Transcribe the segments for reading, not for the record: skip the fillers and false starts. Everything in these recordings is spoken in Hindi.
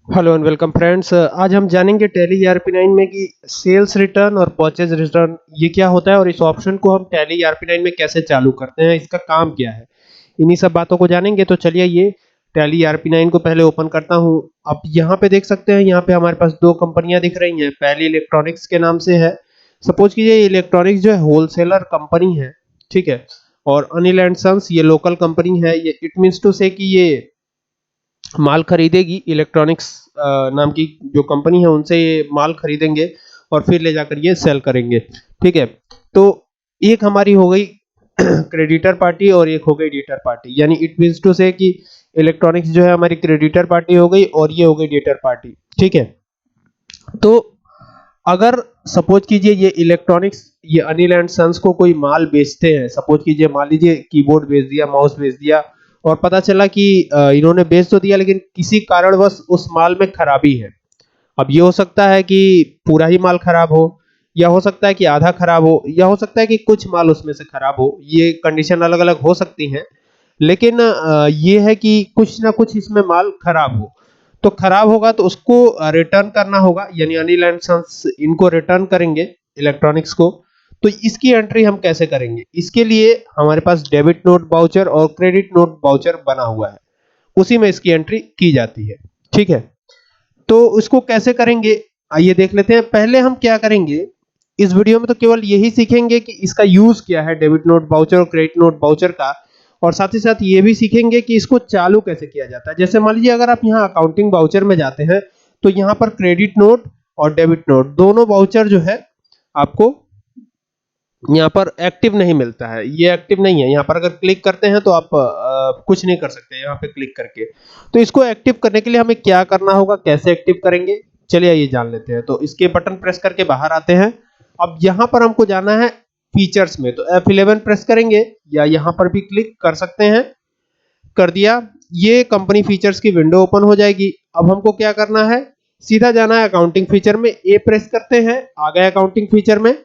Hello and welcome friends. आज हम जानेंगे टैली ERP9 में कि सेल्स रिटर्न और परचेज रिटर्न ये क्या होता है और इस ऑप्शन को हम टैली ERP9 में कैसे चालू करते हैं, इसका काम क्या है। इन्हीं सब बातों को जानेंगे। तो चलिए ये टैली ERP9 को पहले ओपन करता हूं। अब यहाँ पे देख सकते हैं, यहाँ पे हमारे पास दो कंपनियां दिख रही हैं। पहली इलेक्ट्रॉनिक्स के नाम से है। सपोज कीजिए इलेक्ट्रॉनिक्स जो है होलसेलर कंपनी है, ठीक है। और अनिल एंड सन्स ये लोकल कंपनी है। ये इट मीन्स टू से कि ये माल खरीदेगी। इलेक्ट्रॉनिक्स नाम की जो कंपनी है उनसे ये माल खरीदेंगे और फिर ले जाकर ये सेल करेंगे, ठीक है। तो एक हमारी हो गई क्रेडिटर पार्टी और एक हो गई डेटर पार्टी। यानी इट मींस टू से कि इलेक्ट्रॉनिक्स जो है हमारी क्रेडिटर पार्टी हो गई और ये हो गई डेटर पार्टी, ठीक है। तो अगर सपोज कीजिए ये इलेक्ट्रॉनिक्स ये अनिल एंड सन्स को कोई माल बेचते हैं, सपोज कीजिए मान लीजिए कीबोर्ड बेच दिया, माउस बेच दिया, और पता चला कि इन्होंने बेच तो दिया लेकिन किसी कारणवश उस माल में खराबी है। अब ये हो सकता है कि पूरा ही माल खराब हो, या हो सकता है कि आधा खराब हो, या हो सकता है कि कुछ माल उसमें से खराब हो। ये कंडीशन अलग अलग हो सकती हैं, लेकिन ये है कि कुछ ना कुछ इसमें माल खराब हो। तो खराब होगा तो उसको रिटर्न करना होगा, यानी अनिल एंड सन्स इनको रिटर्न करेंगे इलेक्ट्रॉनिक्स को। तो इसकी एंट्री हम कैसे करेंगे? इसके लिए हमारे पास डेबिट नोट वाउचर और क्रेडिट नोट वाउचर बना हुआ है, उसी में इसकी एंट्री की जाती है, ठीक है। तो उसको कैसे करेंगे आइए देख लेते हैं। पहले हम क्या करेंगे इस वीडियो में, तो केवल यही सीखेंगे कि इसका यूज क्या है, डेबिट नोट वाउचर और क्रेडिट नोट वाउचर का। और साथ ही साथ ये भी सीखेंगे कि इसको चालू कैसे किया जाता है। जैसे मान लीजिए अगर आप यहाँ अकाउंटिंग वाउचर में जाते हैं तो यहाँ पर क्रेडिट नोट और डेबिट नोट दोनों वाउचर जो है आपको यहाँ पर एक्टिव नहीं मिलता है। ये एक्टिव नहीं है। यहाँ पर अगर क्लिक करते हैं तो आप कुछ नहीं कर सकते यहाँ पे क्लिक करके। तो इसको एक्टिव करने के लिए हमें क्या करना होगा, कैसे एक्टिव करेंगे, चलिए ये जान लेते हैं। तो इसके बटन प्रेस करके बाहर आते हैं। अब यहाँ पर हमको जाना है फीचर्स में, तो F11 प्रेस करेंगे, या यहाँ पर भी क्लिक कर सकते हैं। कर दिया, ये कंपनी फीचर्स की विंडो ओपन हो जाएगी। अब हमको क्या करना है, सीधा जाना है अकाउंटिंग फीचर में। ए प्रेस करते हैं, आ गए अकाउंटिंग फीचर में,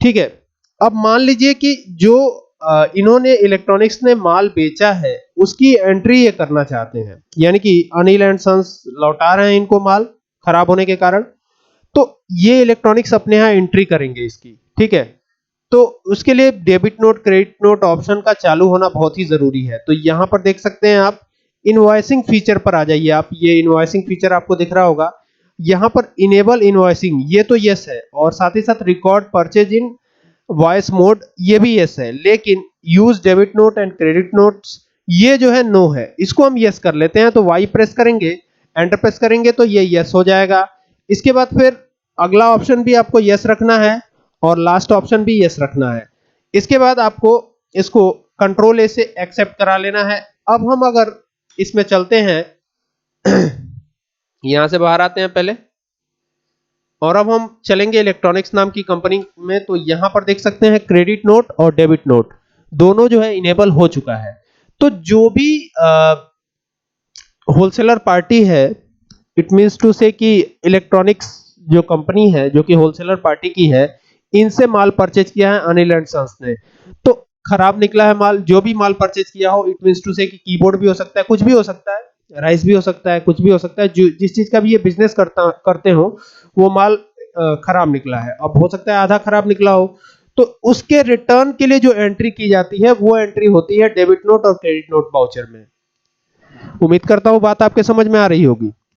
ठीक है। अब मान लीजिए कि जो इन्होंने इलेक्ट्रॉनिक्स ने माल बेचा है उसकी एंट्री ये करना चाहते हैं, यानी कि अनिल एंड सन्स लौटा रहे हैं इनको माल खराब होने के कारण। तो ये इलेक्ट्रॉनिक्स अपने यहाँ एंट्री करेंगे इसकी, ठीक है। तो उसके लिए debit note credit note option का चालू होना बहुत ही जरूरी है। तो यहाँ पर देख सकते हैं आप, इनवॉइसिंग फीचर पर आ जाइए आप। ये इनवॉइसिंग फीचर आपको दिख रहा होगा। यहाँ पर इनेबल इनवॉइसिंग ये तो यस है, और साथ ही साथ record purchase in voice mode ये भी यस है, लेकिन use debit note and credit notes ये जो है नो है। इसको हम यस कर लेते हैं। तो वाई प्रेस करेंगे, एंटर प्रेस करेंगे तो ये यस हो जाएगा। इसके बाद फिर अगला ऑप्शन भी आपको यस रखना है और लास्ट ऑप्शन भी यस रखना है। इसके बाद आपको इसको कंट्रोल ए से एक्सेप्ट करा लेना है। अब हम अगर इसमें चलते हैं यहां से बाहर आते हैं पहले, और अब हम चलेंगे इलेक्ट्रॉनिक्स नाम की कंपनी में। तो यहां पर देख सकते हैं क्रेडिट नोट और डेबिट नोट दोनों जो है इनेबल हो चुका है। तो जो भी होलसेलर पार्टी है, इट मींस टू से कि इलेक्ट्रॉनिक्स जो कंपनी है जो कि होलसेलर पार्टी की है, इनसे माल परचेज किया है अनिल एंड सन्स ने, तो खराब निकला है माल। जो भी माल परचेज किया हो, इट मींस टू से कि कीबोर्ड भी हो सकता है, कुछ भी हो सकता है, राइस भी हो सकता है, कुछ भी हो सकता है, जो जिस चीज का भी ये बिजनेस करते हो वो माल खराब निकला है। अब हो सकता है आधा खराब निकला हो, तो उसके रिटर्न के लिए जो एंट्री की जाती है वो एंट्री होती है डेबिट नोट और क्रेडिट नोट वाउचर में। उम्मीद करता हूं बात आपके समझ में आ रही होगी।